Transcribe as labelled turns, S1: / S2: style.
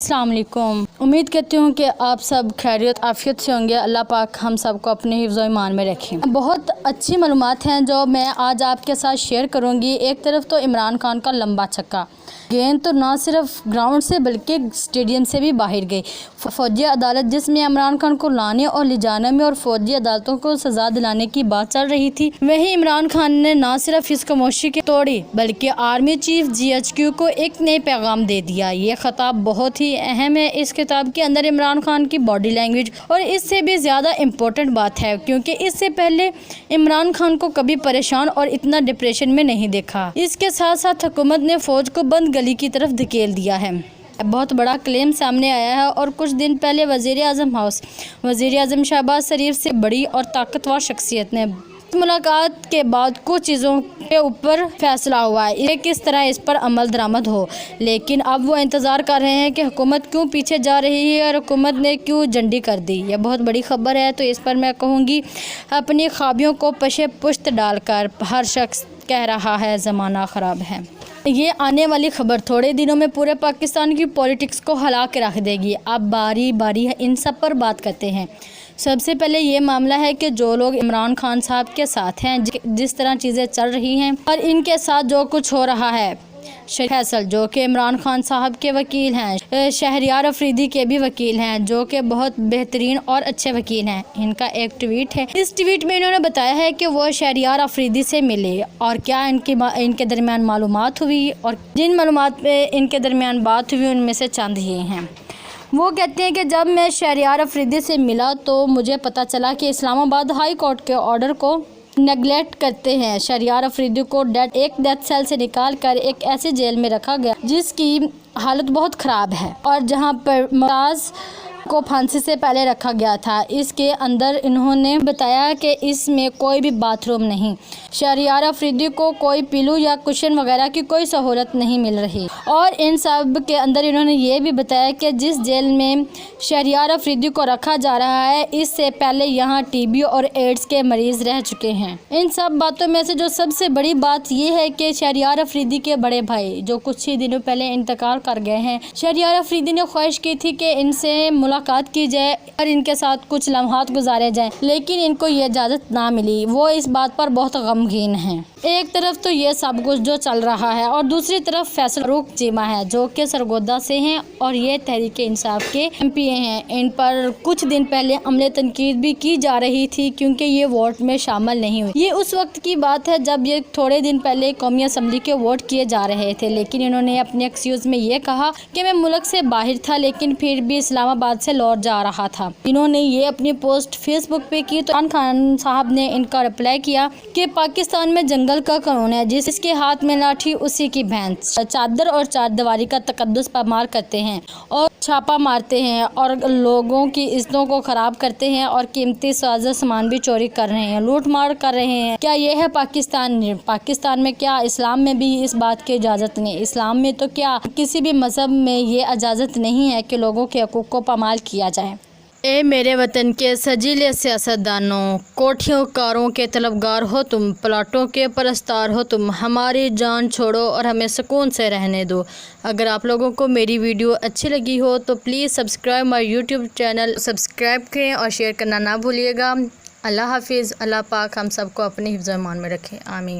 S1: अस्सलाम वालेकुम। उम्मीद करती हूँ कि आप सब खैरियत आफियत से होंगे। अल्लाह पाक हम सब को अपने हिफ्ज़ और ईमान में रखें। बहुत अच्छी मालूमात हैं जो मैं आज आपके साथ शेयर करूँगी। एक तरफ तो इमरान खान का लंबा छक्का, गेंद तो ना सिर्फ ग्राउंड से बल्कि स्टेडियम से भी बाहर गई। फौजी अदालत जिसमें इमरान खान को लाने और ले जाने में और फौजी अदालतों को सज़ा दिलाने की बात चल रही थी, वहीं इमरान खान ने ना सिर्फ इस खामोशी की तोड़ी बल्कि आर्मी चीफ GHQ को एक नए पैगाम दे दिया। ये खिताब बहुत ही अहम है। इस किताब के अंदर इमरान खान की बॉडी लैंग्वेज और इससे भी ज़्यादा इम्पोर्टेंट बात है क्योंकि इससे पहले इमरान खान को कभी परेशान और इतना डिप्रेशन में नहीं देखा। इसके साथ साथ हुकूमत ने फ़ौज को बंद गली की तरफ धकेल दिया है। बहुत बड़ा क्लेम सामने आया है और कुछ दिन पहले वज़ीर आज़म शहबाज शरीफ से बड़ी और ताकतवर शख्सियत ने मुलाकात के बाद कुछ चीज़ों के ऊपर फैसला हुआ है ये किस तरह इस पर अमल दरामद हो। लेकिन अब वो इंतज़ार कर रहे हैं कि हुकूमत क्यों पीछे जा रही है और हुकूमत ने क्यों झंडी कर दी। यह बहुत बड़ी खबर है। तो इस पर मैं कहूँगी, अपनी ख्वाबियों को पशे पुश्त डालकर हर शख्स कह रहा है ज़माना ख़राब है। ये आने वाली खबर थोड़े दिनों में पूरे पाकिस्तान की पॉलिटिक्स को हिला के रख देगी। अब बारी बारी इन सब पर बात करते हैं। सबसे पहले ये मामला है कि जो लोग इमरान खान साहब के साथ हैं, जिस तरह चीज़ें चल रही हैं और इनके साथ जो कुछ हो रहा है, फैसल जो कि इमरान खान साहब के वकील हैं, शहरियार अफरीदी के भी वकील हैं जो कि बहुत बेहतरीन और अच्छे वकील हैं। इनका एक ट्वीट है। इस ट्वीट में इन्होंने बताया है कि वो शहरियार अफरीदी से मिले और क्या इनके दरमियान मालूमात हुई और जिन मालूमात पे इनके दरमियान बात हुई उनमें से चंद ये हैं। वो कहते हैं कि जब मैं शहरियार अफरीदी से मिला तो मुझे पता चला कि इस्लामाबाद हाई कोर्ट के ऑर्डर को नेगलेक्ट करते हैं। शहरियार अफरीदी को एक डेथ सेल से निकाल कर एक ऐसी जेल में रखा गया जिसकी हालत बहुत ख़राब है और जहां पर मुमताज़ को फांसी से पहले रखा गया था। इसके अंदर इन्होंने बताया कि इसमें कोई भी बाथरूम नहीं, शहरियार अफरीदी को कोई पिलो या कुशन वगैरह की कोई सहूलत नहीं मिल रही। और इन सब के अंदर इन्होंने ये भी बताया कि जिस जेल में शहरियार अफरीदी को रखा जा रहा है, इससे पहले यहाँ TB और एड्स के मरीज़ रह चुके हैं। इन सब बातों में से जो सबसे बड़ी बात यह है कि शहरियार अफरीदी के बड़े भाई जो कुछ ही दिनों पहले इंतकाल कर गए हैं, शहरियार अफरीदी ने ख्वाहिश की थी कि इनसे मुलाकात की जाए और इनके साथ कुछ लम्हात गुजारे जाएं, लेकिन इनको ये इजाज़त ना मिली। वो इस बात पर बहुत गमगीन हैं। एक तरफ तो ये सब कुछ जो चल रहा है और दूसरी तरफ फैसल फारूक चीमा है जो कि सरगोदा से हैं और ये तहरीक इंसाफ के MPA हैं। इन पर कुछ दिन पहले अमले तनकीद भी की जा रही थी क्योंकि ये वोट में शामिल नहीं हुई। ये उस वक्त की बात है जब ये थोड़े दिन पहले कौमी असम्बली के वोट किए जा रहे थे, लेकिन इन्होंने अपने एक्सक्यूज़ में ये कहा कि मैं मुल्क से बाहर था लेकिन फिर भी इस्लामाबाद से लौट जा रहा था। इन्होंने ये अपनी पोस्ट फेसबुक पे की तो इमरान खान साहब ने इनका रिप्लाई किया कि पाकिस्तान में जंगल का कानून है, जिसके हाथ में लाठी उसी की भैंस। चादर और चारदीवारी का तकद्दुस पामार करते हैं और छापा मारते हैं और लोगों की इज्जतों को खराब करते हैं और कीमती सामान भी चोरी कर रहे हैं, लूट मार कर रहे हैं। क्या ये है पाकिस्तान? पाकिस्तान में क्या इस्लाम में भी इस बात की इजाज़त नहीं? इस्लाम में तो क्या किसी भी मज़हब में ये इजाज़त नहीं है कि लोगों के हकूक़ को पामाल किया जाए। ए मेरे वतन के सजीले सियासतदानों, कोठियों कारों के तलबगार हो तुम, प्लाटों के परस्तार हो तुम, हमारी जान छोड़ो और हमें सुकून से रहने दो। अगर आप लोगों को मेरी वीडियो अच्छी लगी हो तो please subscribe my YouTube channel, subscribe करें और शेयर करना ना भूलिएगा। अल्लाह हाफिज़। अल्लाह पाक हम सबको अपने हिफ्ज़-ए-ईमान में रखें। आमीन।